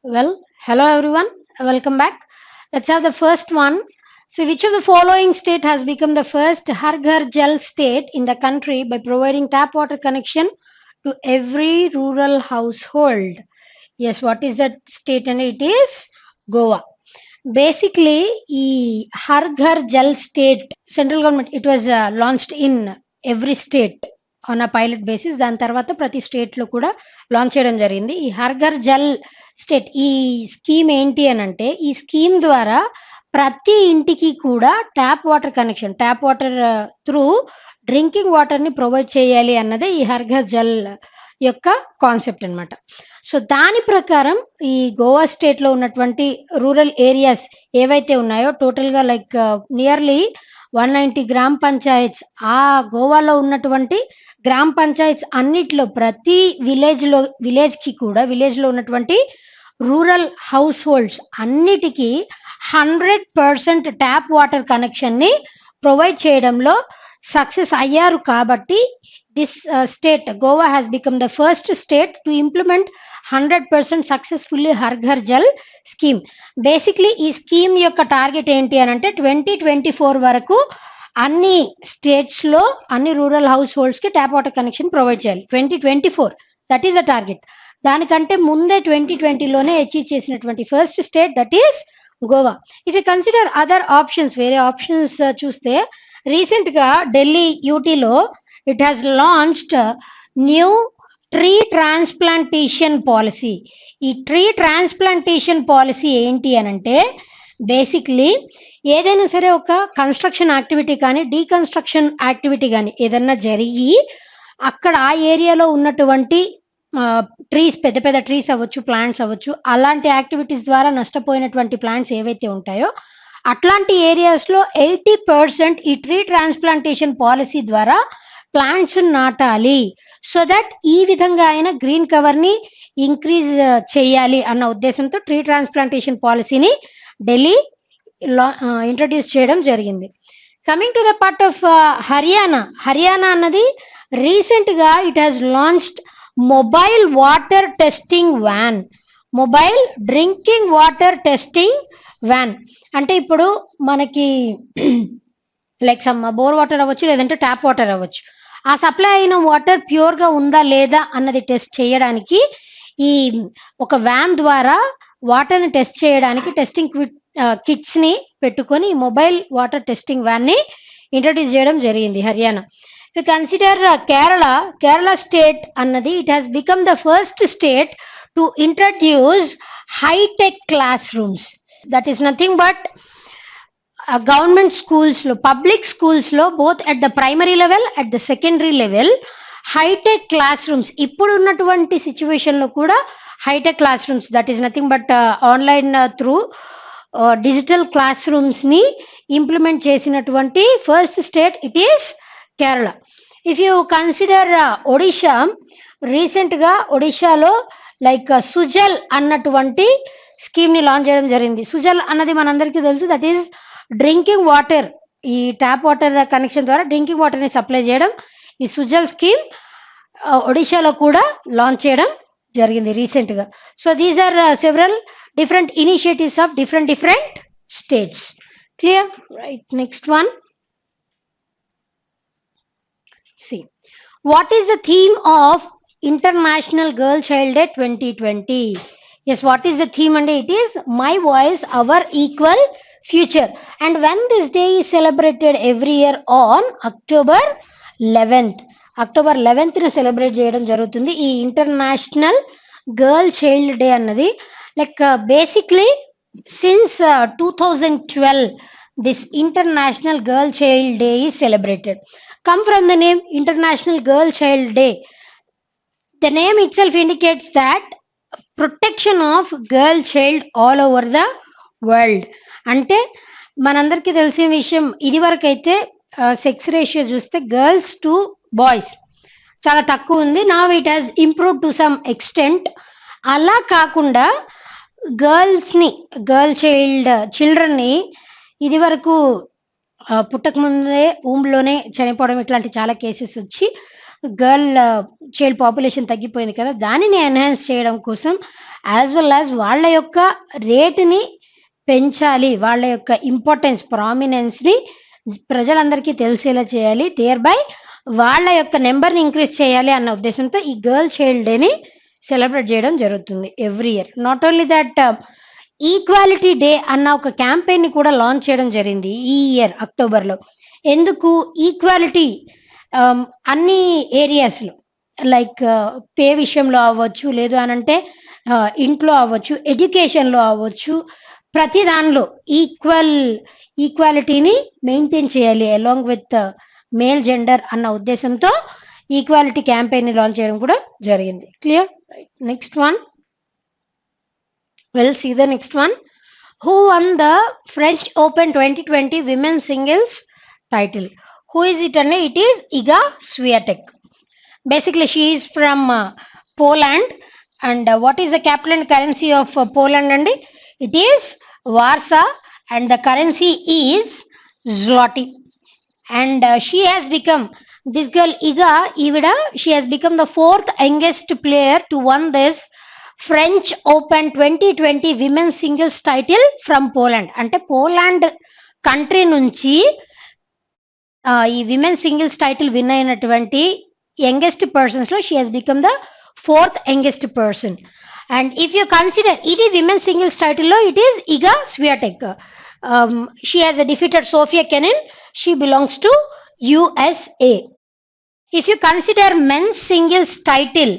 Well, hello everyone, welcome back. Let's have the first one. So, which of the following state has become the first Har Ghar Jal state in the country by providing tap water connection to every rural household? Yes, what is that state? And it is Goa. Basically, ఈ Har Ghar Jal state central government it was launched in every state on a pilot basis. దాని తర్వాత ప్రతి స్టేట్లో కూడా launch చేయడం జరిగింది. ఈ Har Ghar Jal state ఈ స్కీమ్ ఏంటి అని అంటే, ఈ స్కీమ్ ద్వారా ప్రతి ఇంటికి కూడా ట్యాప్ వాటర్ త్రూ డ్రింకింగ్ వాటర్ని ప్రొవైడ్ చేయాలి అన్నదే ఈ హర్ ఘర్ జల్ యొక్క కాన్సెప్ట్ అన్నమాట. సో దాని ప్రకారం ఈ గోవా స్టేట్‌లో ఉన్నటువంటి రూరల్ ఏరియాస్ ఏవైతే ఉన్నాయో టోటల్‌గా లైక్ నియర్లీ 190 గ్రామ పంచాయత్స్. ఆ గోవాలో ఉన్నటువంటి గ్రామ పంచాయత్స్ అన్నిట్లో ప్రతి విలేజ్‌లో ఉన్నటువంటి రూరల్ హౌస్ హోల్డ్స్ అన్నిటికీ 100% ట్యాప్ వాటర్ కనెక్షన్‌ని ప్రొవైడ్ చేయడంలో సక్సెస్ అయ్యారు కాబట్టి this state Goa has become the first state to implement 100% successfully Har Ghar Jal scheme. Basically ఈ స్కీమ్ యొక్క టార్గెట్ ఏంటి అని అంటే 2024 వరకు అన్ని స్టేట్స్లో అన్ని రూరల్ హౌస్ హోల్డ్స్కి ట్యాప్ వాటర్ కనెక్షన్ ప్రొవైడ్ చేయాలి. 2024 దట్ ఈస్ ద టార్గెట్. దానికంటే ముందే 2020లోనే అచీవ్ చేసినటువంటి first state that is Goa. If you consider other options, వేరే ఆప్షన్స్ చూస్తే రీసెంట్గా ఢిల్లీ యూటీలో it has launched new tree transplantation policy. ఈ ట్రీ ట్రాన్స్ప్లాంటేషన్ పాలసీ ఏంటి అని అంటే, బేసిక్లీ ఏదైనా సరే ఒక కన్స్ట్రక్షన్ యాక్టివిటీ కానీ డీకన్స్ట్రక్షన్ యాక్టివిటీ కానీ ఏదన్నా జరిగి అక్కడ ఆ ఏరియాలో ఉన్నటువంటి ట్రీస్, పెద్ద పెద్ద ట్రీస్ అవ్వచ్చు, ప్లాంట్స్ అవ్వచ్చు, అలాంటి యాక్టివిటీస్ ద్వారా నష్టపోయినటువంటి ప్లాంట్స్ ఏవైతే ఉంటాయో అట్లాంటి ఏరియాస్లో 80% ఈ ట్రీ ట్రాన్స్ప్లాంటేషన్ పాలసీ ద్వారా ప్లాంట్స్ నాటాలి. సో దట్ ఈ విధంగా ఆయన గ్రీన్ కవర్ని ఇంక్రీజ్ చేయాలి అన్న ఉద్దేశంతో ట్రీ ట్రాన్స్ప్లాంటేషన్ పాలసీని ఢిల్లీ ఇంట్రడ్యూస్ చేయడం జరిగింది. Coming to the part of Haryana అన్నది రీసెంట్గా it has launched mobile water testing van, mobile drinking water testing van. అంటే ఇప్పుడు మనకి లైక్ సమ్ బోర్ వాటర్ అవ్వచ్చు, లేదంటే ట్యాప్ వాటర్ అవ్వచ్చు, ఆ సప్లై అయిన వాటర్ ప్యూర్గా ఉందా లేదా అన్నది టెస్ట్ చేయడానికి ఈ ఒక వ్యాన్ ద్వారా వాటర్ని టెస్ట్ చేయడానికి టెస్టింగ్ కిట్స్ని పెట్టుకొని మొబైల్ వాటర్ టెస్టింగ్ వ్యాన్ని ఇంట్రడ్యూస్ చేయడం జరిగింది Haryana. To consider Kerala state అన్నది it has become the first state to introduce hitech class rooms. That is nothing but government స్కూల్స్లో, పబ్లిక్ స్కూల్స్లో both at the primary level, at the secondary level hitech class rooms. ఇప్పుడు ఉన్నటువంటి సిచ్యువేషన్లో కూడా hitech class rooms, that is nothing but online through digital class రూమ్స్ని implement చేసినటువంటి first state it is Kerala. If you consider Odisha, రీసెంట్గా ఒడిషాలో like Sujal అన్నటువంటి స్కీమ్ని launch చేయడం జరిగింది. సుజల్ అన్నది మనందరికీ తెలుసు, దట్ ఈస్ డ్రింకింగ్ వాటర్. ఈ ట్యాప్ వాటర్ కనెక్షన్ ద్వారా డ్రింకింగ్ వాటర్ని సప్లై చేయడం. ఈ సుజల్ స్కీమ్ ఒడిషాలో కూడా లాంచ్ చేయడం జరిగింది రీసెంట్గా. So these are several different initiatives of different states. Clear? Right. Next one. See, what is the theme of International Girl Child Day 2020? Yes, what is the theme? And it is My Voice, Our Equal Future. And when this day is celebrated every year on October 11th. October 11th celebrate చేయడం జరుగుతుంది ఈ international girl child day అన్నది. Like basically since 2012 this international girl child day is celebrated. Come from the name International Girl Child Day. The name itself indicates that protection of girl child all over the world. అంటే మనందరికీ తెలిసిన విషయం, ఇది వరకు అయితే sex ratio చూస్తే girls to boys చాలా తక్కువ ఉంది. నా it has improve to some extent. అలా కాకుండా గర్ల్ చిల్డ్రన్ని ఇది వరకు పుట్టకముందే ఊమ్లోనే చనిపోవడం, ఇట్లాంటి చాలా కేసెస్ వచ్చి గర్ల్ చైల్డ్ పాపులేషన్ తగ్గిపోయింది కదా, దానిని ఎన్హాన్స్ చేయడం కోసం యాజ్ వెల్ యాజ్ వాళ్ళ యొక్క రేటుని పెంచాలి, వాళ్ళ యొక్క ఇంపార్టెన్స్ ప్రామినెన్స్ని ప్రజలందరికీ తెలిసేలా చేయాలి, దేర్ బై వాళ్ళ యొక్క నెంబర్ని ఇంక్రీజ్ చేయాలి అన్న ఉద్దేశంతో ఈ గర్ల్ చైల్డ్ డేని సెలబ్రేట్ చేయడం జరుగుతుంది every year. Not only that, equality day అన్న ఒక క్యాంపెయిన్ని కూడా లాంచ్ చేయడం జరిగింది ఈ ఇయర్ అక్టోబర్లో. ఎందుకు ఈక్వాలిటీ అన్ని ఏరియాస్లో, లైక్ పే విషయంలో అవ్వచ్చు, లేదు అనంటే ఇంట్లో అవ్వచ్చు, ఎడ్యుకేషన్లో అవ్వచ్చు, ప్రతి దానిలో ఈక్వాలిటీని మెయింటైన్ చేయాలి అలాంగ్ విత్ మేల్ జెండర్ అన్న ఉద్దేశంతో ఈక్వాలిటీ క్యాంపెయిన్ని లాంచ్ చేయడం కూడా జరిగింది. Clear? Right. Next one, we'll see the next one. Who won the French Open 2020 women's singles title? Who is it? And it is Iga Swiatek. Basically she is from Poland, and what is the capital and currency of Poland? And it is Warsaw, and the currency is zloty. And she has become, this girl Iga Ivida, she has become the fourth youngest player to win this French open 2020 women singles title from Poland. అంటే Poland country నుంచి ఈ women singles title win అయినటువంటి youngest పర్సన్స్లో she has become the fourth youngest person. And if you consider ఇది women singles టైటిల్లో it is Iga Swiatek. She has defeated Sofia Kenin, she belongs to USA. If you consider men's singles title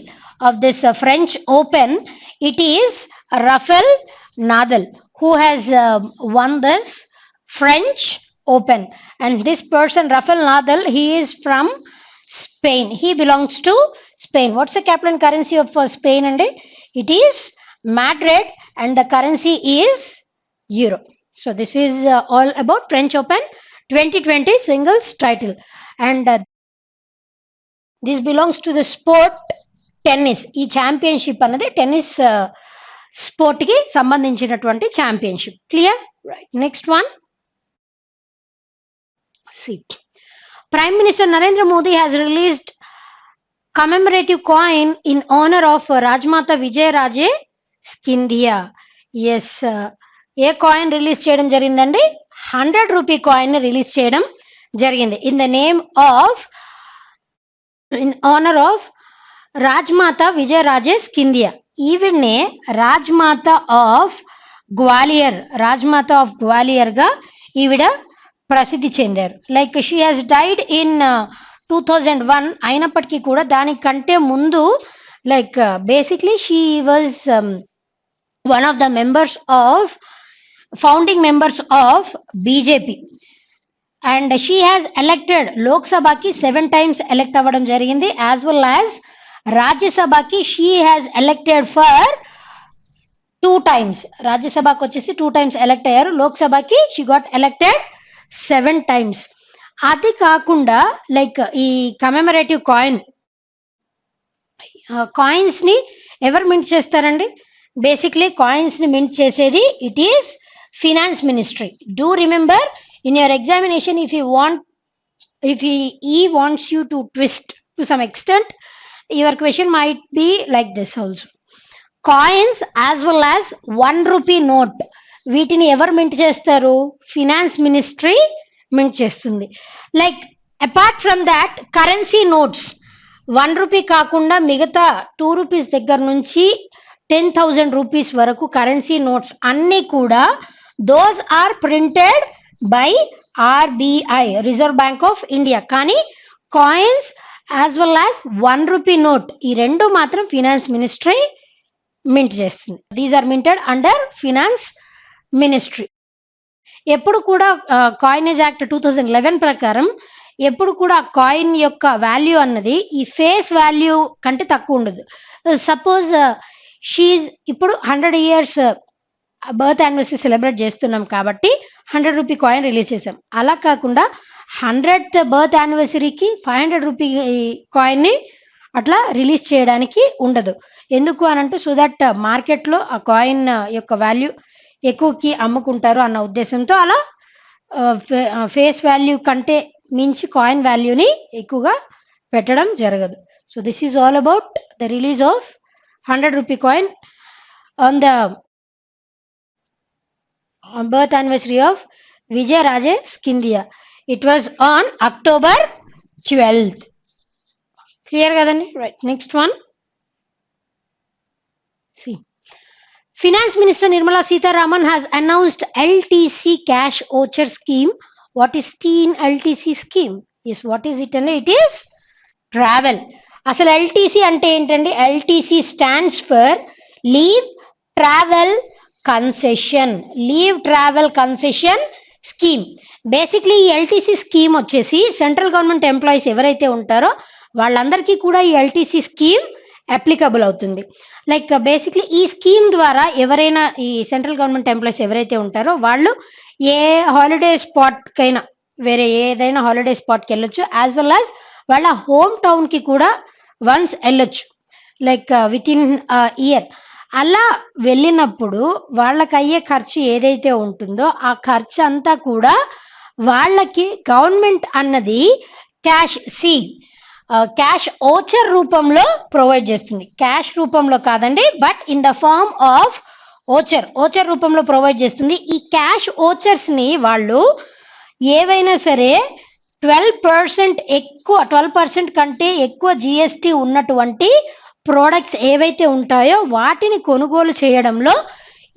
of this French Open, it is Rafael Nadal who has won this French Open. And this person, Rafael Nadal, he is from Spain. He belongs to Spain. What's the capital and currency of Spain? And it is Madrid, and the currency is Euro. So this is all about French Open 2020 singles title. And this belongs to the sport tennis. ఈ championship అన్నది tennis స్పోర్ట్కి సంబంధించినటువంటి championship. Clear? Right. Next one, see prime minister Narendra Modi has released commemorative coin in honour of Rajmata Vijayaraje Scindia. Yes, ఏ coin release చేయడం జరిగిందండి? 100 rupee coin release చేయడం జరిగింది in the name of, in honour of Rajmata Vijayaraje Scindia. ఈవిడ్నే రాజ్మాత ఆఫ్ గ్వాలియర్, రాజ్మాత ఆఫ్ గ్వాలియర్గా ఈవిడ ప్రసిద్ధి చెందారు. Like she has died in 2001. అయినప్పటికీ కూడా దానికంటే ముందు, like basically she was one of the members of, founding members of BJP. And she has elected లోక్సభకి 7 times ఎలెక్ట్ అవ్వడం జరిగింది, యాజ్ వెల్ యాజ్ రాజ్యసభకి she has elected for 2 times. రాజ్యసభకి వచ్చేసి 2 times ఎలెక్ట్ అయ్యారు, లోక్సభకి షీ గాట్ ఎలెక్టెడ్ 7 times. అది కాకుండా లైక్ ఈ కమెమరేటివ్ కాయిన్స్ని ఎవరు మింట్ చేస్తారండి? బేసిక్లీ కాయిన్స్ని మింట్ చేసేది it is finance ministry. Do remember in your examination, if he wants you to twist to some extent, your question might be like this also. Coins as well as 1 rupee note, వీటిని ఎవరు mint చేస్తారు? Finance ministry mint చేస్తుంది. Like apart from that, currency notes 1 rupee కాకుండా మిగతా 2 rupees దగ్గర నుంచి 10,000 rupees వరకు currency notes అన్నీ కూడా those are printed by RBI, reserve bank of India. కానీ coins as well as 1 rupee note, ఈ రెండు మాత్రం ఫినాన్స్ మినిస్ట్రీ మింట్ చేస్తుంది. These are minted under finance ministry. ఎప్పుడు కూడా కాయినేజ్ యాక్ట్ 2011 ప్రకారం ఎప్పుడు కూడా కాయిన్ యొక్క వాల్యూ అన్నది ఈ ఫేస్ వాల్యూ కంటే తక్కువ ఉండదు. సపోజ్ షీజ్ ఇప్పుడు 100 years బర్త్ యానివర్సరీ సెలబ్రేట్ చేస్తున్నాం కాబట్టి 100 రూపీ కాయిన్ రిలీజ్ చేసాం. అలా కాకుండా 100th బర్త్ యానివర్సరీకి 500 రూపీ కాయిన్ని అట్లా రిలీజ్ చేయడానికి ఉండదు. ఎందుకు అని అంటే సో దట్ మార్కెట్లో ఆ కాయిన్ యొక్క వాల్యూ ఎక్కువకి అమ్ముకుంటారు అన్న ఉద్దేశంతో అలా ఫేస్ వాల్యూ కంటే మించి కాయిన్ వాల్యూని ఎక్కువగా పెట్టడం జరగదు. So this is all about the release of 100 rupee coin on the birth anniversary of Vijay Raje Scindia. It was on October 12th. Clear kadandi? Right. Next one. See. Finance Minister Nirmala Sitharaman has announced LTC cash voucher scheme. What is T in LTC scheme? Yes, what is it? And it is travel. అసలు LTC అంటే ఏంటండి? LTC stands for leave travel concession. Leave travel concession scheme. Basically ఈ LTC scheme వచ్చేసి central government employees ఎవరైతే ఉంటారో వాళ్ళందరికీ కూడా ఈ ఎల్టీసీ స్కీమ్ అప్లికబుల్ అవుతుంది. లైక్ బేసిక్లీ ఈ స్కీమ్ ద్వారా ఎవరైనా ఈ సెంట్రల్ గవర్నమెంట్ ఎంప్లాయీస్ ఎవరైతే ఉంటారో వాళ్ళు ఏ హాలిడే స్పాట్కైనా వేరే ఏదైనా హాలిడే స్పాట్కి వెళ్ళొచ్చు, యాజ్ వెల్ యాజ్ వాళ్ళ హోమ్ టౌన్కి కూడా వన్స్ వెళ్ళొచ్చు, లైక్ విత్ ఇన్ ఇయర్. అలా వెళ్ళినప్పుడు వాళ్ళకి అయ్యే ఖర్చు ఏదైతే ఉంటుందో ఆ ఖర్చు అంతా కూడా వాళ్ళకి గవర్నమెంట్ అన్నది క్యాష్ ఓచర్ రూపంలో ప్రొవైడ్ చేస్తుంది. క్యాష్ రూపంలో కాదండి, but in the form of voucher రూపంలో ప్రొవైడ్ చేస్తుంది. ఈ క్యాష్ ఓచర్స్ని వాళ్ళు ఏవైనా సరే 12% కంటే ఎక్కువ జిఎస్టి ఉన్నటువంటి ప్రోడక్ట్స్ ఏవైతే ఉంటాయో వాటిని కొనుగోలు చేయడంలో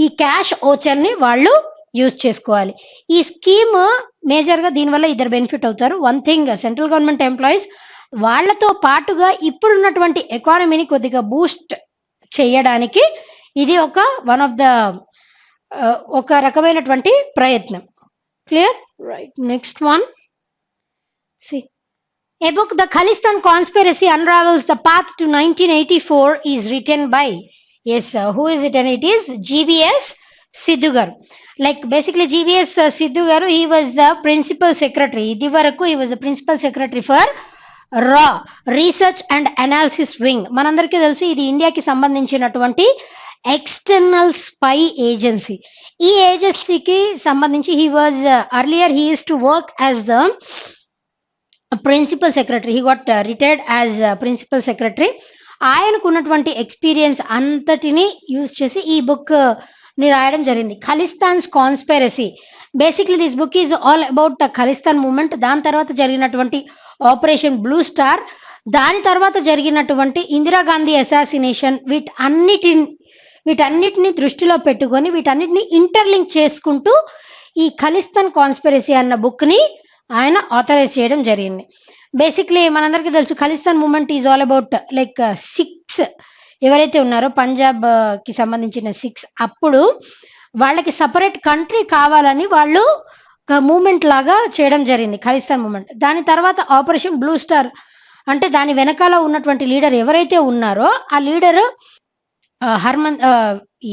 ఈ క్యాష్ ఓచర్ని వాళ్ళు యూజ్ చేసుకోవాలి. ఈ స్కీమ్ మేజర్గా దీనివల్ల ఇద్దరు బెనిఫిట్ అవుతారు. One thing, central government employees వాళ్ళతో పాటుగా ఇప్పుడున్నటువంటి ఎకానమీని కొద్దిగా బూస్ట్ చేయడానికి ఇది వన్ ఆఫ్ ద ఒక రకమైనటువంటి ప్రయత్నం. Clear? Right. Next one. See, a book, The Khalistan Conspiracy Unravels the Path to 1984, is written by, yes, who is it? And it is GVS Sidhu garu. Like basically GVS Sidhu garu, he was the principal secretary. Idi varaku he was the principal secretary for RAW, Research and Analysis Wing. మనందరికీ తెలుసు ఇది ఇండియాకి సంబంధించినటువంటి external spy agency. ఈ ఏజెన్సీకి సంబంధించి he was earlier he used to work as the principal secretary. He got retired as principal secretary. ఆయనకు ఉన్నటువంటి ఎక్స్పీరియన్స్ అంతటిని యూజ్ చేసి ఈ బుక్ ని రాయడం జరిగింది. Khalistan's conspiracy. Basically this book is all about Khalistan movement. దాని తర్వాత జరిగినటువంటి ఆపరేషన్ బ్లూ స్టార్, దాని తర్వాత జరిగినటువంటి ఇందిరాగాంధీ అసాసినేషన్, వీటన్నిటిని దృష్టిలో పెట్టుకొని వీటన్నిటిని ఇంటర్లింక్ చేసుకుంటూ ఈ ఖలిస్తాన్ కాన్స్పిరసీ అన్న బుక్ ని ఆయన ఆథరైజ్ చేయడం జరిగింది. బేసిక్లీ మనందరికీ తెలుసు Khalistan movement is all about like six ఎవరైతే ఉన్నారో పంజాబ్ కి సంబంధించిన 6, అప్పుడు వాళ్ళకి సపరేట్ కంట్రీ కావాలని వాళ్ళు ఒక మూవ్మెంట్ లాగా చేయడం జరిగింది ఖలిస్తాన్ మూవ్మెంట్. దాని తర్వాత ఆపరేషన్ బ్లూ స్టార్ అంటే దాని వెనకాల ఉన్నటువంటి లీడర్ ఎవరైతే ఉన్నారో ఆ లీడర్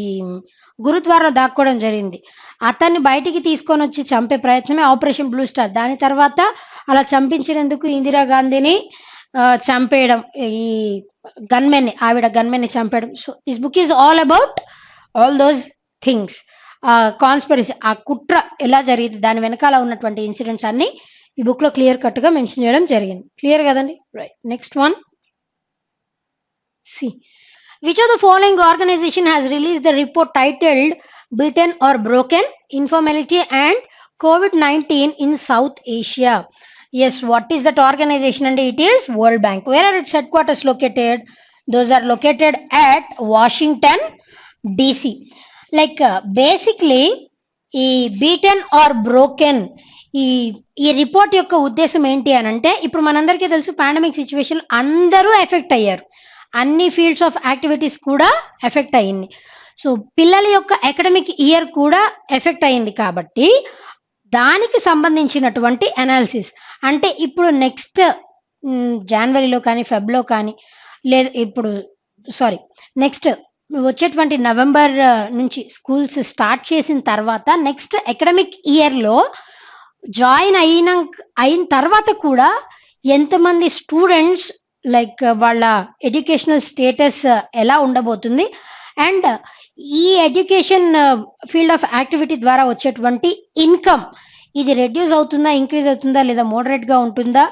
ఈ గురుద్వారాలో దాక్కోవడం జరిగింది. అతన్ని బయటికి తీసుకొని వచ్చి చంపే ప్రయత్నమే ఆపరేషన్ బ్లూ స్టార్. దాని తర్వాత అలా చంపించినందుకు ఇందిరాగాంధీని చంపేయడం, ఈ ఆవిడ గన్మెన్ని చంపేయడం. So this book is all about all those things. Conspiracy, ఆ కుట్ర ఎలా జరిగింది, దాని వెనకాల ఉన్నటువంటి ఇన్సిడెంట్స్ అన్ని ఈ బుక్ లో క్లియర్ కట్ గా మెన్షన్ చేయడం జరిగింది. క్లియర్ కదండి? Right. Next one. See, which of the following organization has released the report titled Beaten or Broken, Informality and COVID-19 in South Asia? Yes, what is that organization? And it is World Bank. Where are its headquarters located? Those are located at Washington DC. Like basically ఈ beaten or broken ఈ report యొక్క ఉద్దేశం ఏంటి అని అంటే, ఇప్పుడు మనందరికీ తెలుసు పాండమిక్ సిచ్యువేషన్ అందరూ ఎఫెక్ట్ అయ్యారు, అన్ని ఫీల్డ్స్ ఆఫ్ యాక్టివిటీస్ కూడా ఎఫెక్ట్ అయ్యింది. సో పిల్లల యొక్క అకాడమిక్ ఇయర్ కూడా ఎఫెక్ట్ అయ్యింది. కాబట్టి దానికి సంబంధించినటువంటి అనాలిసిస్ అంటే ఇప్పుడు నెక్స్ట్ జనవరిలో కానీ ఫెబ్లో కానీ నెక్స్ట్ వచ్చేటువంటి నవంబర్ నుంచి స్కూల్స్ స్టార్ట్ చేసిన తర్వాత నెక్స్ట్ అకాడమిక్ ఇయర్లో జాయిన్ అయిన తర్వాత కూడా ఎంతమంది స్టూడెంట్స్ లైక్ వాళ్ళ ఎడ్యుకేషనల్ స్టేటస్ ఎలా ఉండబోతుంది, అండ్ ఈ ఎడ్యుకేషన్ ఫీల్డ్ ఆఫ్ యాక్టివిటీ ద్వారా వచ్చేటువంటి ఇన్కమ్ ఇది రెడ్యూస్ అవుతుందా, ఇంక్రీజ్ అవుతుందా, లేదా మోడరేట్గా ఉంటుందా,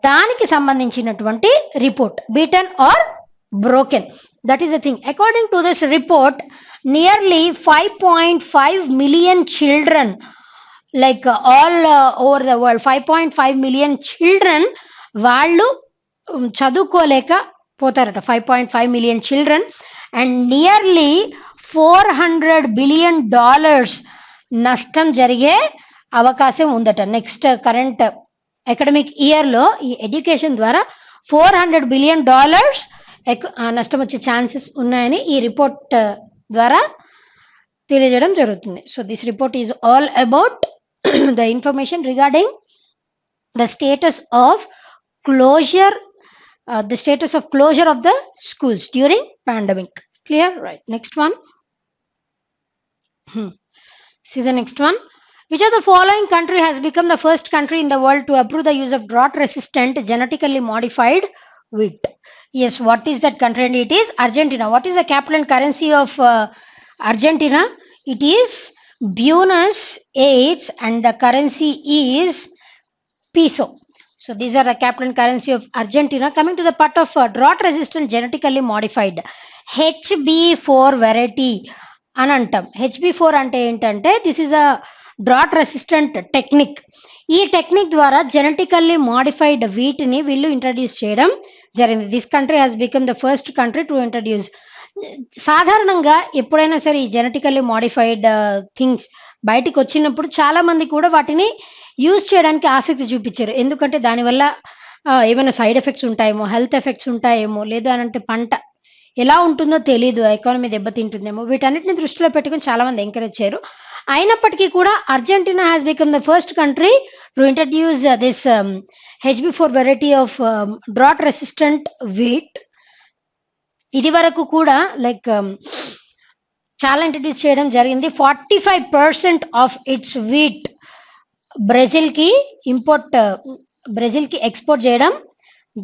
దానికి సంబంధించినటువంటి report beaten or broken. That is the thing. According to this report, nearly 5.5 million children, like all over the world, 5.5 million children వాళ్ళు చదువుకోలేక పోతారట. 5.5 million children and nearly $400 billion నష్టం జరిగే అవకాశం ఉందట. నెక్స్ట్ కరెంట్ అకాడమిక్ ఇయర్లో ఈ ఎడ్యుకేషన్ ద్వారా $400 billion నష్టం వచ్చే ఛాన్సెస్ ఉన్నాయని ఈ రిపోర్ట్ ద్వారా తెలియజేయడం జరుగుతుంది. So this report is all about the information regarding the status of closure, the status of closure of the schools during pandemic. Clear? Right. Next one. See the next one. Which of the following country has become the first country in the world to approve the use of drought resistant genetically modified wheat? Yes, what is that country? And it is Argentina. What is the capital and currency of Argentina? It is Buenos Aires and the currency is peso. So these are the capital and currency of Argentina. Coming to the part of drought resistant genetically modified HB4 variety అని అంటాం. HB4 అంటే ఏంటంటే this is a drought resistant technique. ఈ technique ద్వారా genetically modified వీటిని వీళ్ళు introduce చేయడం జరిగింది. This country has become the first country to introduce. సాధారణంగా ఎప్పుడైనా సరే ఈ జెనెటికల్లీ మాడిఫైడ్ థింగ్స్ బయటికి వచ్చినప్పుడు చాలా మంది కూడా వాటిని యూజ్ చేయడానికి ఆసక్తి చూపించారు. ఎందుకంటే దానివల్ల ఏమైనా సైడ్ ఎఫెక్ట్స్ ఉంటాయేమో, హెల్త్ ఎఫెక్ట్స్ ఉంటాయేమో, లేదు అని అంటే పంట ఎలా ఉంటుందో తెలియదు, ఎకానమీ దెబ్బతింటుందేమో, వీటన్నిటిని దృష్టిలో పెట్టుకుని చాలా మంది ఎంకరేజ్ చేయరు. అయినప్పటికీ కూడా Argentina has become the first country to introduce this HB4 variety of drought resistant wheat. ఇది వరకు కూడా లైక్ చాలా ఇంట్రడ్యూస్ చేయడం జరిగింది. 45% ఆఫ్ ఇట్స్ వీట్ బ్రెజిల్కి ఎక్స్పోర్ట్ చేయడం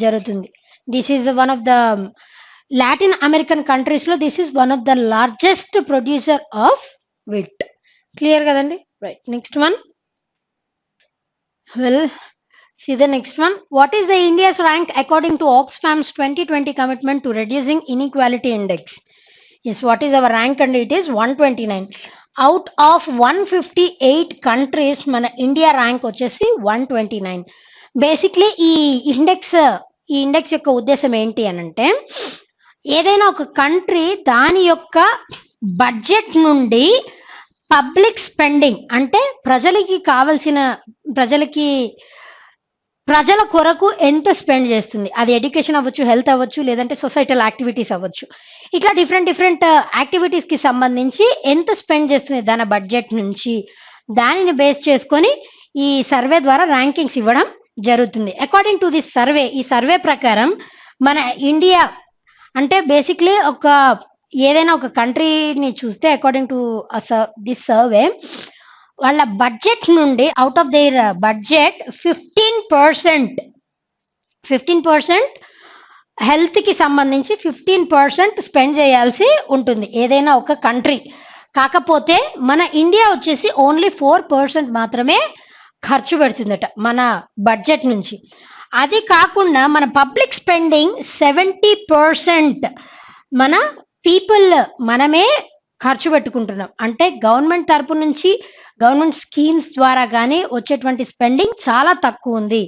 జరుగుతుంది. This is one of the Latin American కంట్రీస్లో this is one of the largest producer of wheat. Clear కదండి? Right. Next one. Well, see the next one. What is the India's rank according to Oxfam's 2020 commitment to reducing inequality index? Yes, what is our rank? And it is 129. Out of 158 countries, మన India rank వచ్చేసి 129. Basically ఈ index యొక్క ఉద్దేశం ఏంటి అని అంటే, ఏదైనా ఒక కంట్రీ దాని యొక్క బడ్జెట్ నుండి పబ్లిక్ స్పెండింగ్ అంటే ప్రజల కొరకు ఎంత స్పెండ్ చేస్తుంది, అది ఎడ్యుకేషన్ అవ్వచ్చు, హెల్త్ అవ్వచ్చు, లేదంటే సొసైటల్ యాక్టివిటీస్ అవ్వచ్చు, ఇట్లా డిఫరెంట్ యాక్టివిటీస్కి సంబంధించి ఎంత స్పెండ్ చేస్తుంది దాని బడ్జెట్ నుంచి, దానిని బేస్ చేసుకొని ఈ సర్వే ద్వారా ర్యాంకింగ్స్ ఇవ్వడం జరుగుతుంది. అకార్డింగ్ టు దిస్ సర్వే, ఈ సర్వే ప్రకారం మన ఇండియా అంటే బేసిక్లీ ఏదైనా ఒక కంట్రీని చూస్తే అకార్డింగ్ టు దిస్ సర్వే వాళ్ళ బడ్జెట్ నుండి అవుట్ ఆఫ్ దేర్ బడ్జెట్ 15% హెల్త్కి సంబంధించి 15% స్పెండ్ చేయాల్సి ఉంటుంది ఏదైనా ఒక కంట్రీ. కాకపోతే మన ఇండియా వచ్చేసి ఓన్లీ 4% మాత్రమే ఖర్చు పెడుతుందట మన బడ్జెట్ నుంచి. అది కాకుండా మన పబ్లిక్ స్పెండింగ్ 70% మన పీపుల్ మనమే ఖర్చు పెట్టుకుంటున్నాం. అంటే గవర్నమెంట్ తరపు నుంచి గవర్నమెంట్ స్కీమ్స్ ద్వారా కానీ వచ్చేటువంటి స్పెండింగ్ చాలా తక్కువ ఉంది.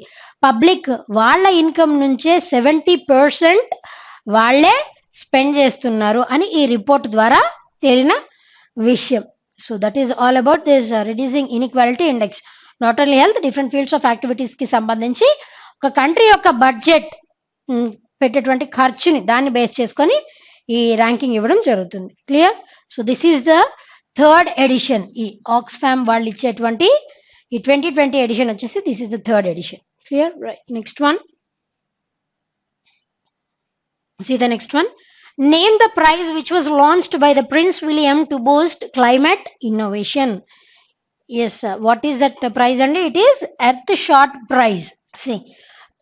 పబ్లిక్ వాళ్ళ ఇన్కమ్ నుంచే 70% వాళ్ళే స్పెండ్ చేస్తున్నారు అని ఈ రిపోర్ట్ ద్వారా తేలిన విషయం. So that is all about this reducing inequality index. Not only health, different fields of యాక్టివిటీస్కి సంబంధించి ఒక కంట్రీ యొక్క బడ్జెట్ పెట్టేటువంటి ఖర్చుని దాన్ని బేస్ చేసుకొని ఈ ర్యాంకింగ్ ఇవ్వడం జరుగుతుంది. Clear? So this is the third edition. ఈ ఆక్స్ఫామ్ వాళ్ళు ఇచ్చేటువంటి ఈ 2020 ఎడిషన్ వచ్చేసి this is the third edition. Clear? Right. Next one. See the next one. Name the prize which was launched by the Prince William to boost climate innovation. Yes, what is that prize? And it is Earthshot Prize. See,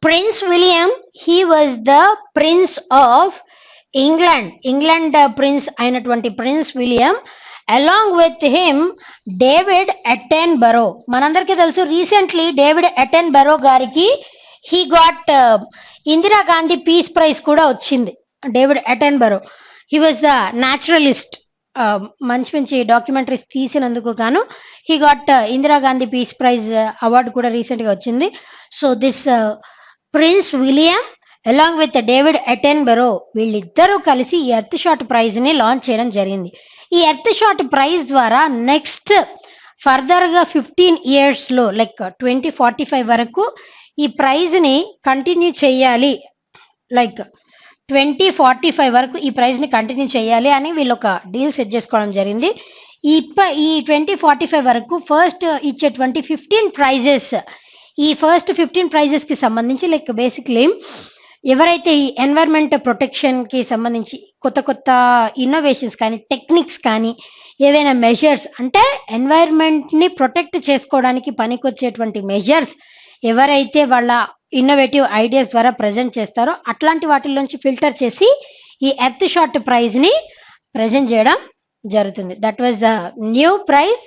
Prince William, he was the Prince of England Prince అయినటువంటి Prince William, along with him David Attenborough. మనందరికీ తెలుసు recently David Attenborough గారికి he got Indira Gandhi peace prize కూడా వచ్చింది. David Attenborough he was the naturalist. మంచి documentaries తీసినందుకు గాను he got Indira Gandhi peace prize award కూడా రీసెంట్గా వచ్చింది. So this prince William along with David అటెన్బెరో వీళ్ళిద్దరూ కలిసి ఈ ఎర్త్ షాట్ ప్రైజ్ని లాంచ్ చేయడం జరిగింది. ఈ ఎర్త్ షాట్ ప్రైజ్ ద్వారా నెక్స్ట్ ఫర్దర్గా 15 ఇయర్స్లో లైక్ 2045 వరకు ఈ ప్రైజ్ని కంటిన్యూ చేయాలి, లైక్ 2045 వరకు ఈ ప్రైజ్ని కంటిన్యూ చేయాలి అని వీళ్ళు ఒక డీల్ సెట్ చేసుకోవడం జరిగింది. ఈ 2045 వరకు ఫస్ట్ ఇచ్చేటువంటి 15 ప్రైజెస్, ఈ ఫస్ట్ 15 ప్రైజెస్కి సంబంధించి లైక్ బేసిక్లీ ఎవరైతే ఈ ఎన్వైర్న్మెంట్ ప్రొటెక్షన్కి సంబంధించి కొత్త ఇన్నోవేషన్స్ కానీ టెక్నిక్స్ కానీ ఏవైనా మెజర్స్ అంటే ఎన్వైర్న్మెంట్ని ప్రొటెక్ట్ చేసుకోవడానికి పనికొచ్చేటువంటి మెజర్స్ ఎవరైతే వాళ్ళ ఇన్నోవేటివ్ ఐడియాస్ ద్వారా ప్రజెంట్ చేస్తారో అట్లాంటి వాటిలోంచి ఫిల్టర్ చేసి ఈ ఎర్త్ షాట్ ప్రైజ్ని ప్రజెంట్ చేయడం జరుగుతుంది. That was the new prize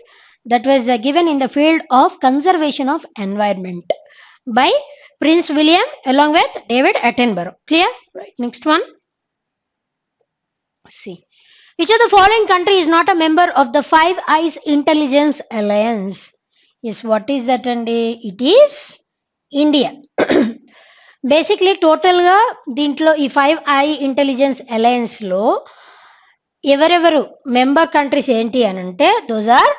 that was given in the field of conservation of environment by Prince William along with David Attenborough. Clear? Right. Next one. See. Which of the following country is not a member of the Five Eyes Intelligence Alliance? Yes, what is that? And it is India. Basically, total ga dintlo ee Five Eye Intelligence Alliance lo ఎవరెవరు member countries ఏంటి అని అంటే those are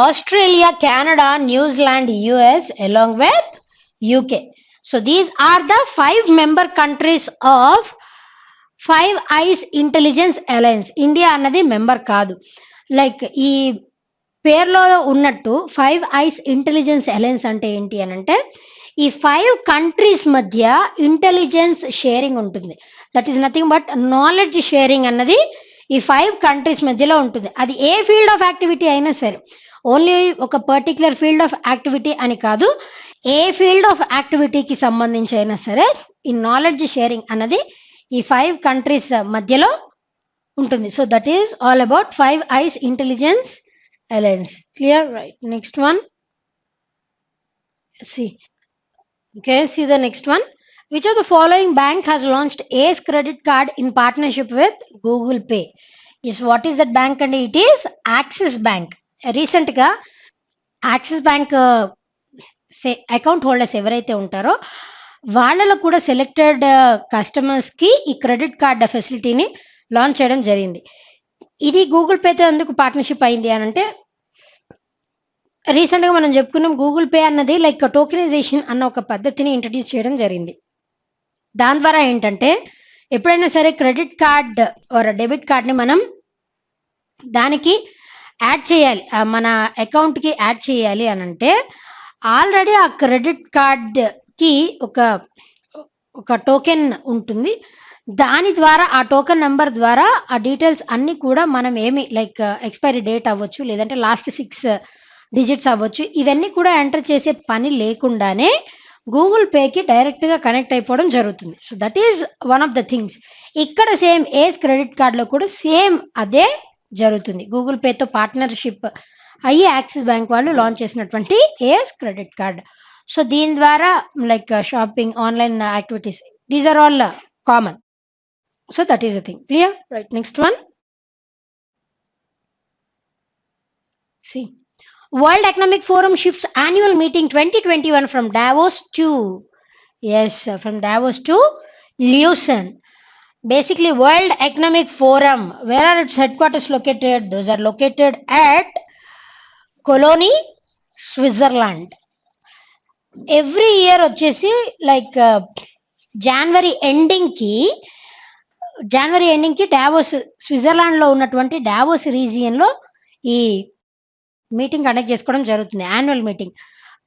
Australia, Canada, New Zealand, US along with UK. So these are the 5 member countries of Five Eyes Intelligence Alliance. India అన్నది member కాదు. Like ఈ పేర్లో ఉన్నట్టు 5 ice intelligence alliance అంటే ఏంటి అని అంటే ఈ 5 కంట్రీస్ మధ్య ఇంటెలిజెన్స్ షేరింగ్ ఉంటుంది. That is nothing but knowledge sharing అన్నది ఈ 5 కంట్రీస్ మధ్యలో ఉంటుంది. అది ఏ ఫీల్డ్ ఆఫ్ యాక్టివిటీ అయినా సరే, ఓన్లీ ఒక పర్టిక్యులర్ ఫీల్డ్ ఆఫ్ యాక్టివిటీ అని కాదు, ఏ ఫీల్డ్ ఆఫ్ యాక్టివిటీకి సంబంధించి అయినా సరే ఈ నాలెడ్జ్ షేరింగ్ అన్నది ఈ 5 కంట్రీస్ మధ్యలో ఉంటుంది. So that is all about 5 ice intelligence alliance. Clear? Right. Next one. See the next one. Which of the following bank has launched Ace credit card in partnership with Google Pay? Yes, what is that bank? And it is Axis Bank. Recent ga Axis Bank account holders ఎవరైతే ఉంటారో వాళ్ళలో కూడా selected కస్టమర్స్కి ఈ credit card ఫెసిలిటీని launch చేయడం జరిగింది. ఇది Google పేతో ఎందుకు పార్ట్నర్షిప్ అయింది అని అంటే రీసెంట్గా మనం చెప్పుకున్నాం గూగుల్ పే అన్నది లైక్ టోకెనైజేషన్ అన్న ఒక పద్ధతిని ఇంట్రడ్యూస్ చేయడం జరిగింది. దాని ద్వారా ఏంటంటే ఎప్పుడైనా సరే క్రెడిట్ కార్డ్ ఆర్ డెబిట్ కార్డ్ని మనం దానికి యాడ్ చేయాలి, మన అకౌంట్కి యాడ్ చేయాలి అని అంటే ఆల్రెడీ ఆ క్రెడిట్ కార్డ్కి ఒక టోకెన్ ఉంటుంది. దాని ద్వారా ఆ టోకెన్ నెంబర్ ద్వారా ఆ డీటెయిల్స్ అన్నీ కూడా మనం ఏమి లైక్ ఎక్స్పైరీ డేట్ అవ్వచ్చు, లేదంటే లాస్ట్ 6 డిజిట్స్ అవ్వచ్చు, ఇవన్నీ కూడా ఎంటర్ చేసే పని లేకుండానే గూగుల్ పేకి డైరెక్ట్గా కనెక్ట్ అయిపోవడం జరుగుతుంది. So that is one of the things. ఇక్కడ సేమ్ ఏస్ క్రెడిట్ కార్డ్లో కూడా సేమ్ అదే జరుగుతుంది. గూగుల్ పేతో పార్ట్నర్షిప్ అయ్యి యాక్సిస్ బ్యాంక్ వాళ్ళు లాంచ్ చేసినటువంటి ఏస్ క్రెడిట్ కార్డ్. సో దీని ద్వారా like shopping, online activities, these are all common. So that is the thing. Clear? Right. Next one. See. World Economic Forum shifts annual meeting 2021 from Davos to Lausanne. Basically, World Economic Forum, where are its headquarters located? Those are located at Cologne, Switzerland. Every year వచ్చేసి like జనవరి ఎండింగ్కి Davos, స్విట్జర్లాండ్లో ఉన్నటువంటి Davos రీజియన్లో ఈ meeting conduct చేసుకోవడం జరుగుతుంది, annual meeting.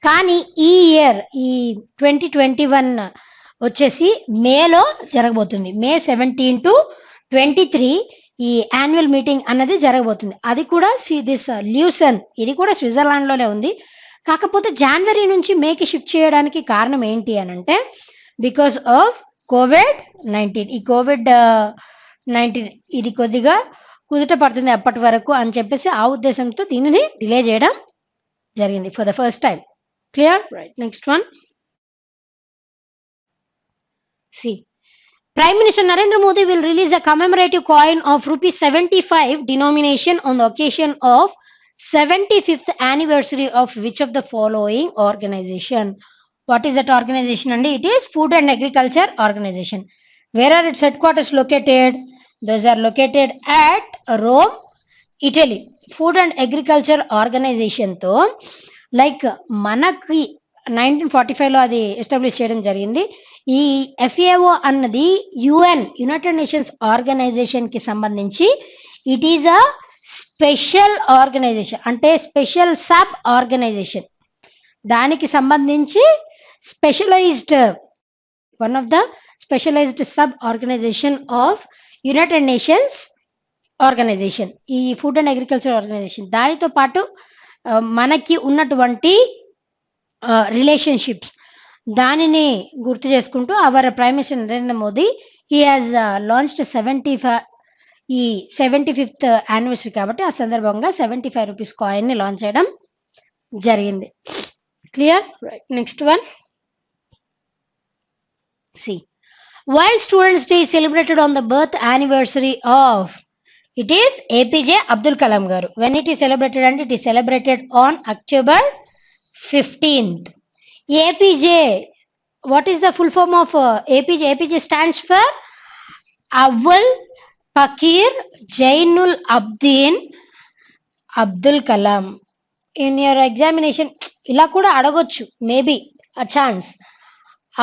కానీ ఈ year ఈ 2021 వచ్చేసి మేలో జరగబోతుంది. May 17 to 23 ఈ యాన్యువల్ మీటింగ్ అన్నది జరగబోతుంది. అది కూడా దిస్ ల్యూసన్, ఇది కూడా స్విట్జర్లాండ్లోనే ఉంది. కాకపోతే జనవరి నుంచి మేకి షిఫ్ట్ చేయడానికి కారణం ఏంటి అని అంటే బికాస్ ఆఫ్ COVID-19. ఈ COVID-19 ఇది కొద్దిగా కుదుట పడుతుంది అప్పటి వరకు అని చెప్పేసి ఆ ఉద్దేశంతో దీనిని డిలే చేయడం జరిగింది for the first time. Clear? Right. Next one. See, Prime Minister Narendra Modi will release a commemorative coin of rupees 75 denomination on the occasion of 75th anniversary of which of the following organization? What is that organization? And it is Food and Agriculture Organization. Where are its headquarters located? Those are located at Rome, Italy. Food and Agriculture Organization తో like మనకి 1945లో అది establish చేయడం జరిగింది. ఈ FAO అన్నది United Nations organization కి సంబంధించి it is a special organization, అంటే స్పెషల్ సబ్ ఆర్గనైజేషన్. దానికి సంబంధించి specialized one of the specialized sub organization of United Nations organization ఈ ఫుడ్ అండ్ అగ్రికల్చర్ ఆర్గనైజేషన్. దానితో పాటు మనకి ఉన్నటువంటి రిలేషన్షిప్స్ దానిని గుర్తు చేసుకుంటూ our prime minister Narendra Modi he has launched 75th anniversary కాబట్టి ఆ సందర్భంగా 75 రూపీస్ కాయిన్ ని లాంచ్ చేయడం జరిగింది. Clear? Next one. See World Students Day is celebrated on the birth anniversary of, it is APJ Abdul Kalam garu. When it is celebrated, and it is celebrated on October 15th. APJ, what is the full form of APJ? APJ stands for Awal Pakir Jainul Abdin Abdul Kalam. In your examination ఇలా కూడా అడగొచ్చు, maybe a chance.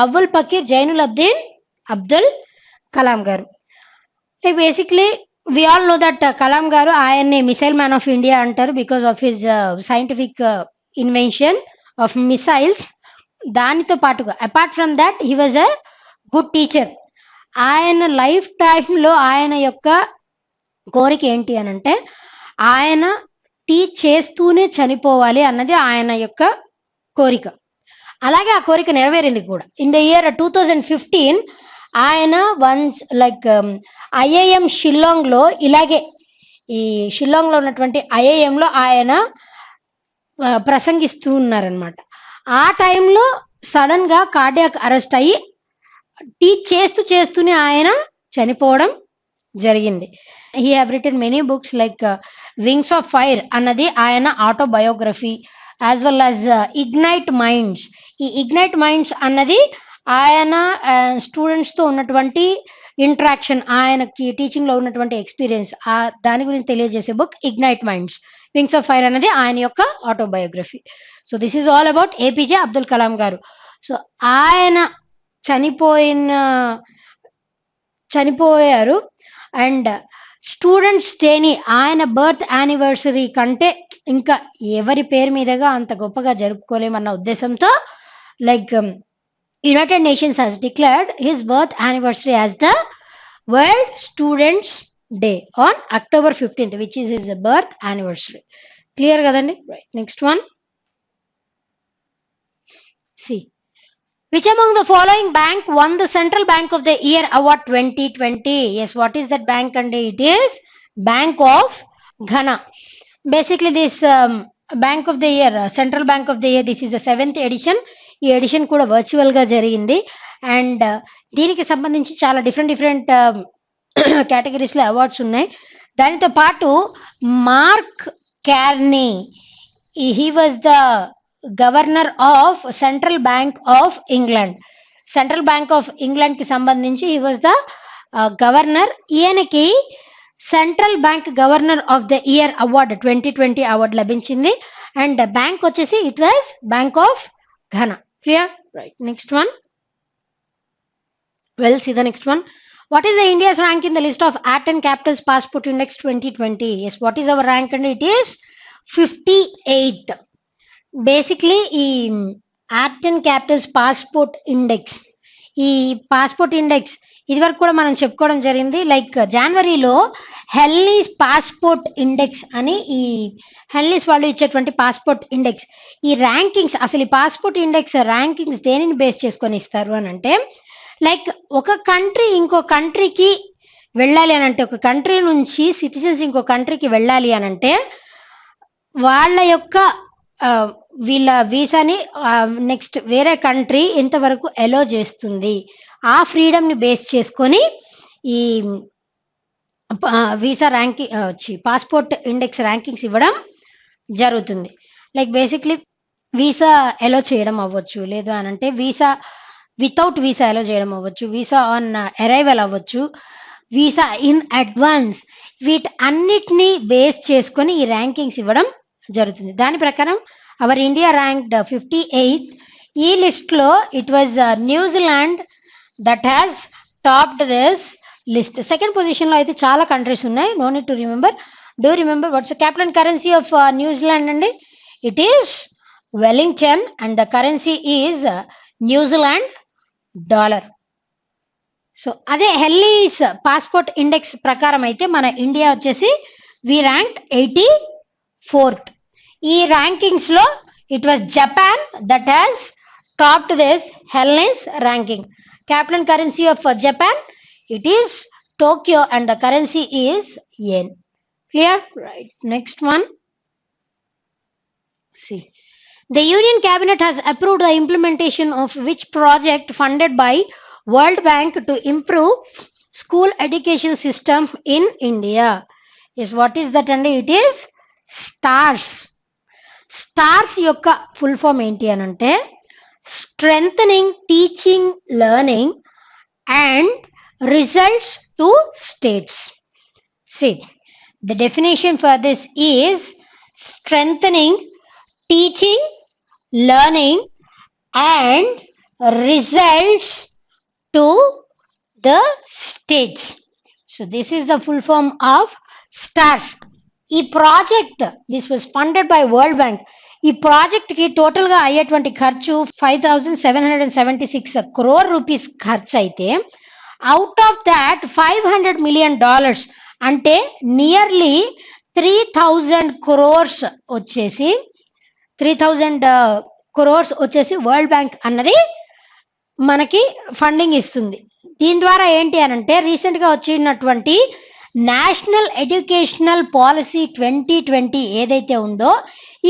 Awal Pakir Jainul Abdin Abdul Kalam garu. Like basically we all know that Kalam garu ఆయన్ని missile man of India అంటారు because of his scientific invention of missiles. దానితో పాటుగా apart from that he was a good teacher. ఆయన life టైంలో ఆయన యొక్క కోరిక ఏంటి అని అంటే ఆయన టీచ్ చేస్తూనే చనిపోవాలి అన్నది ఆయన యొక్క కోరిక. అలాగే ఆ కోరిక నెరవేరింది కూడా. ఇన్ ద ఇయర్ 2015 ఆయన వన్స్ లైక్ ఐఐఎం షిల్లాంగ్లో, ఇలాగే ఈ షిల్లాంగ్లో ఉన్నటువంటి ఐఐఎంలో ఆయన ప్రసంగిస్తూ ఉన్నారనమాట. ఆ టైంలో సడన్ గా కార్డియాక్ అరెస్ట్ అయ్యి టీచ్ చేస్తూనే ఆయన చనిపోవడం జరిగింది. He have return many books like wings of fire అన్నది ఆయన autobiography, as well as ignite minds. ఈ ఇగ్నైట్ మైండ్స్ అన్నది ఆయన స్టూడెంట్స్తో ఉన్నటువంటి ఇంటరాక్షన్, ఆయనకి టీచింగ్లో ఉన్నటువంటి ఎక్స్పీరియన్స్, దాని గురించి తెలియజేసే book ignite minds. Wings of fire అనేది ఆయన యొక్క autobiography. So this is all about APJ Abdul Kalam గారు. సో ఆయన చనిపోయారు అండ్ స్టూడెంట్స్ డేని ఆయన బర్త్ యానివర్సరీ కంటే ఇంకా ఎవరి పేరు మీదగా అంత గొప్పగా జరుపుకోలేమన్న ఉద్దేశంతో like United nations has declared his birth anniversary as the World Students Day on October 15th, which is his birth anniversary. Clear kadandi? Right. Next one. See. Which among the following bank won the Central Bank of the Year Award 2020? Yes, what is that bank? And it is Bank of Ghana. Basically, this Bank of the Year, Central Bank of the Year, this is the 7th edition. ఈ edition కూడా virtual గా జరిగింది and దీనికి సంబంధించి చాలా different categories లో awards ఉన్నాయి. దానితో పాటు mark Carney, he was the governor of central bank of England. Central bank of England కి సంబంధించి హీ వాజ్ ద గవర్నర్. ఈయనకి central bank governor of the year award 2020 award లభించింది అండ్ బ్యాంక్ వచ్చేసి it was bank of Ghana. Clear? Right. Next one. Well, see the next one. What is the India's rank in the list of Art and Capitals Passport Index 2020? Yes, what is our rank? And it is 58. Basically, ఈ Art and Capitals Passport Index, ఈ passport index ఇది వరకు కూడా మనం చెప్పుకోవడం జరిగింది. Like జనవరిలో హెల్లీస్ passport index అని ఈ హెల్లీస్ వాళ్ళు ఇచ్చేటువంటి పాస్పోర్ట్ ఇండెక్స్, ఈ ర్యాంకింగ్స్, అసలు ఈ పాస్పోర్ట్ ఇండెక్స్ ర్యాంకింగ్స్ దేనిని బేస్ చేసుకొని ఇస్తారు అని అంటే లైక్ ఒక కంట్రీ ఇంకో కంట్రీకి వెళ్ళాలి అని అంటే, ఒక కంట్రీ నుంచి సిటిజన్స్ ఇంకో కంట్రీకి వెళ్ళాలి అని అంటే వాళ్ళ యొక్క వీళ్ళ వీసాని నెక్స్ట్ వేరే కంట్రీ ఎంతవరకు ఎలో చేస్తుంది ఆ ఫ్రీడమ్ని బేస్ చేసుకొని ఈ వీసా ర్యాంకింగ్ వచ్చి పాస్పోర్ట్ ఇండెక్స్ ర్యాంకింగ్స్ ఇవ్వడం జరుగుతుంది. లైక్ బేసిక్లీ వీసా ఎలో చేయడం అవ్వచ్చు, లేదు అని అంటే వీసా వితౌట్ వీసా ఎలో చేయడం అవ్వచ్చు, వీసా ఆన్ అరైవల్ అవ్వచ్చు, వీసా ఇన్ అడ్వాన్స్, వీటన్నిటిని బేస్ చేసుకొని ఈ ర్యాంకింగ్స్ ఇవ్వడం జరుగుతుంది. దాని ప్రకారం అవర్ ఇండియా ర్యాంక్డ్ 58. ఈ లిస్ట్లో it was New Zealand that has topped this list. Second పొజిషన్లో అయితే చాలా కంట్రీస్ ఉన్నాయి, no need to remember. Do remember what's capital currency of New Zealand అండి? It is Wellington and the currency is New Zealand dollar. So అదే Henley's passport index ప్రకారం అయితే మన India వచ్చేసి వి ర్యాంక్ 84th. ఈ ర్యాంకింగ్స్ లో it was Japan that has topped this Henley's ranking. Capital currency of Japan it is Tokyo and the currency is yen. Clear? Right. Next one. See. The Union Cabinet has approved the implementation of which project funded by World Bank to improve school education system in India? Yes, what is that? And it is STARS. STARS యొక్క full form ఏంటి అని అంటే Strengthening Teaching Learning and Results to States. See, the definition for this is strengthening teaching, learning and results to the states. So this is the full form of STARS. ఈ project this was funded by world bank. ఈ project కి total గా అయ్యేటువంటి ఖర్చు 5,776 crore rupees ఖర్చు అయితే out of that $500 million అంటే nearly 3,000 crores వచ్చేసి 3,000 crores వచ్చేసి వరల్డ్ బ్యాంక్ అన్నది మనకి ఫండింగ్ ఇస్తుంది. దీని ద్వారా ఏంటి అని అంటే రీసెంట్ గా వచ్చినటువంటి నేషనల్ ఎడ్యుకేషనల్ పాలసీ 2020 ఏదైతే ఉందో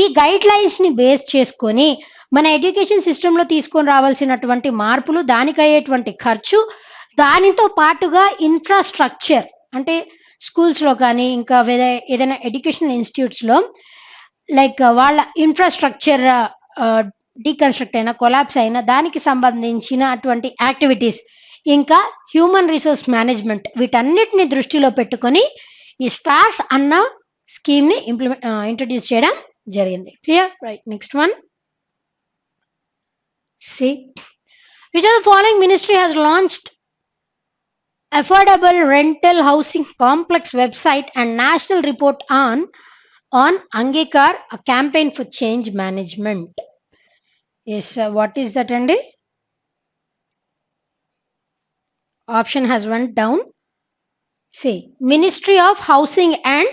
ఈ గైడ్ లైన్స్ ని బేస్ చేసుకొని మన ఎడ్యుకేషన్ సిస్టంలో తీసుకొని రావాల్సినటువంటి మార్పులు, దానికి అయ్యేటువంటి ఖర్చు, దానితో పాటుగా ఇన్ఫ్రాస్ట్రక్చర్ అంటే స్కూల్స్లో కానీ ఇంకా ఏదైనా ఎడ్యుకేషనల్ ఇన్స్టిట్యూట్స్లో లైక్ వాళ్ళ ఇన్ఫ్రాస్ట్రక్చర్ డీకన్స్ట్రక్ట్ అయినా కొలాప్స్ అయినా దానికి సంబంధించిన అటువంటి యాక్టివిటీస్, ఇంకా హ్యూమన్ రిసోర్స్ మేనేజ్మెంట్, వీటన్నిటిని దృష్టిలో పెట్టుకొని ఈ స్టార్స్ అన్న స్కీమ్ని ఇంట్రడ్యూస్ చేయడం జరిగింది. Clear? Right. Next one. See which of the following ministry has launched affordable rental housing complex website and national report on Angikar, a campaign for change management? Yes, what is that? And option has went down. See, Ministry of Housing and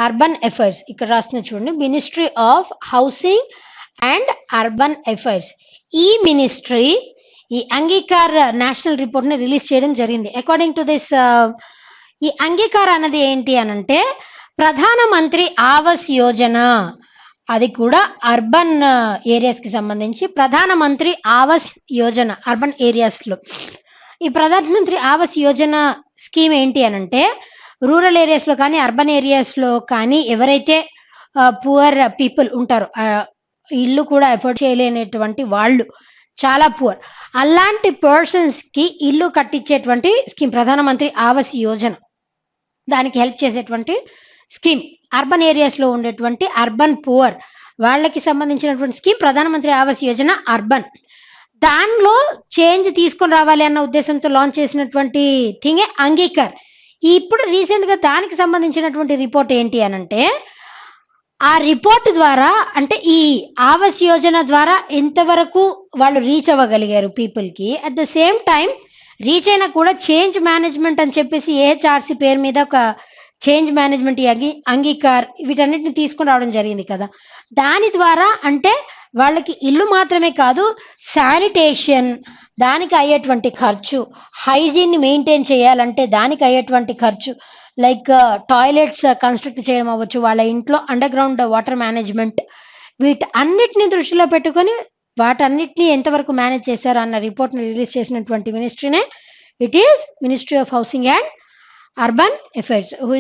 Urban Affairs. ఇక్కడ రాసిన చూడండి, Ministry of Housing and Urban Affairs. ఈ ministry ఈ అంగీకార్ national report ని release చేయడం జరిగింది. According to this ఈ అంగీకార్ అన్నది ఏంటి అనంటే ప్రధానమంత్రి ఆవాస్ యోజన, అది కూడా అర్బన్ ఏరియాస్ కి సంబంధించి ప్రధానమంత్రి ఆవాస్ యోజన అర్బన్ ఏరియాస్ లో. ఈ ప్రధానమంత్రి ఆవాస్ యోజన స్కీమ్ ఏంటి అనంటే రూరల్ ఏరియాస్ లో కానీ అర్బన్ ఏరియాస్ లో కానీ ఎవరైతే పువర్ పీపుల్ ఉంటారో, ఇల్లు కూడా ఎఫోర్డ్ చేయలేనటువంటి వాళ్ళు, చాలా పువర్, అలాంటి పర్సన్స్ కి ఇల్లు కట్టించేటువంటి స్కీమ్ ప్రధానమంత్రి ఆవాస్ యోజన. దానికి హెల్ప్ చేసేటువంటి స్కీమ్ అర్బన్ ఏరియాస్ లో ఉండేటువంటి అర్బన్ పువర్ వాళ్ళకి సంబంధించినటువంటి స్కీమ్ ప్రధానమంత్రి ఆవాస్ యోజన అర్బన్. దానిలో చేంజ్ తీసుకొని రావాలి అన్న ఉద్దేశంతో లాంచ్ చేసినటువంటి థింగే అంగీకార్. ఇప్పుడు రీసెంట్ గా దానికి సంబంధించినటువంటి రిపోర్ట్ ఏంటి అనంటే ఆ రిపోర్ట్ ద్వారా అంటే ఈ ఆవాస్ యోజన ద్వారా ఎంతవరకు వాళ్ళు రీచ్ అవ్వగలిగారు పీపుల్ కి, at the same time reach అయినా కూడా చేంజ్ మేనేజ్మెంట్ అని చెప్పేసి ఏహెచ్ఆర్సీ పేరు మీద ఒక చేంజ్ మేనేజ్మెంట్ అంగీకార్ వీటన్నిటిని తీసుకుని రావడం జరిగింది కదా. దాని ద్వారా అంటే వాళ్ళకి ఇల్లు మాత్రమే కాదు, శానిటేషన్ దానికి అయ్యేటువంటి ఖర్చు, హైజీన్ ని మెయింటైన్ చేయాలంటే దానికి అయ్యేటువంటి ఖర్చు, లైక్ టాయిలెట్స్ కన్స్ట్రక్ట్ చేయడం అవ్వచ్చు, వాళ్ళ ఇంట్లో అండర్ గ్రౌండ్ వాటర్ మేనేజ్మెంట్, వీటన్నిటిని దృష్టిలో పెట్టుకొని వాటన్నిటిని ఎంతవరకు మేనేజ్ చేశారు అన్న రిపోర్ట్ని రిలీజ్ చేసినటువంటి మినిస్ట్రీనే it is ministry of housing and urban affairs. Who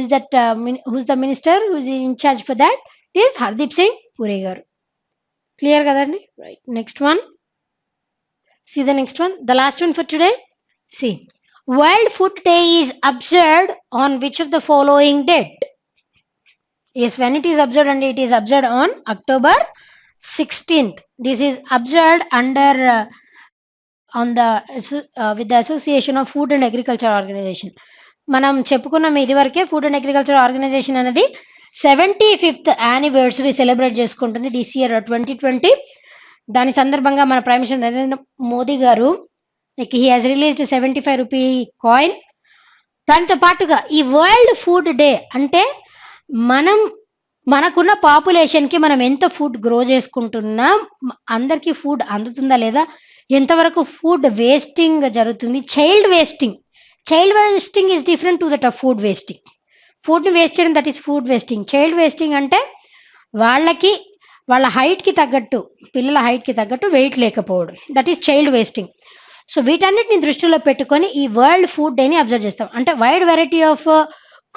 is the minister who is in charge for that? It is Hardeep Singh Puri గారు. క్లియర్ కదండి? Right. Next one. See the next one, the last one for today. See, World Food Day is observed on which of the following date? Yes, when it is observed, and it is observed on October 16th. This is observed under with the Association of Food and Agriculture Organization. మనం చెప్పుకున్నాం ఇదివరకే food and agriculture organisation అనేది 75th anniversary celebrate చేసుకుంటుంది this year 2020. దాని సందర్భంగా మన prime minister Narendra Modi గారు he has released 75 rupee coin. దానితో పాటుగా ఈ వరల్డ్ ఫుడ్ డే అంటే మనకున్న పాపులేషన్కి మనం ఎంత ఫుడ్ గ్రో చేసుకుంటున్నాం, అందరికీ ఫుడ్ అందుతుందా లేదా, ఎంతవరకు ఫుడ్ వేస్టింగ్ జరుగుతుంది. Child wasting is different to that of food wasting. ఫుడ్ని వేస్ట్ చేయడం that is food wasting. Child wasting అంటే వాళ్ళ హైట్కి తగ్గట్టు, పిల్లల హైట్కి తగ్గట్టు వెయిట్ లేకపోవడం, that is child wasting. So వీటన్నిటిని దృష్టిలో పెట్టుకొని ఈ వరల్డ్ ఫుడ్ డేని అబ్జర్వ్ చేస్తాం. అంటే wide variety of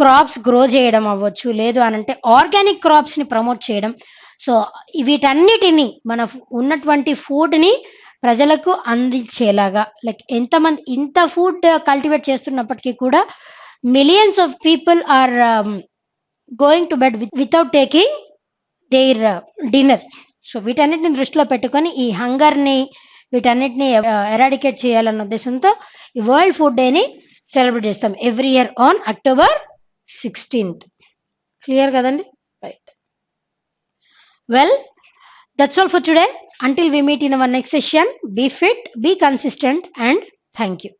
crops grow చేయడం అవ్వచ్చు, లేదు అని అంటే ఆర్గానిక్ క్రాప్స్ని ప్రమోట్ చేయడం. సో వీటన్నిటిని మన ఉన్నటువంటి ఫుడ్ని ప్రజలకు అందించేలాగా, లైక్ ఇంత ఫుడ్ కల్టివేట్ చేస్తున్నప్పటికీ కూడా millions of people are going to bed without taking their dinner. So వీటన్నిటిని దృష్టిలో పెట్టుకొని ఈ హంగర్ని వీటన్నిటిని ఎరాడికేట్ చేయాలన్న ఉద్దేశంతో ఈ వరల్డ్ ఫుడ్ డేని సెలబ్రేట్ చేస్తాం every year on October 16th. Clear కదండి? Right. Well, that's all for today. Until we meet in our next session, be fit, be consistent, and thank you.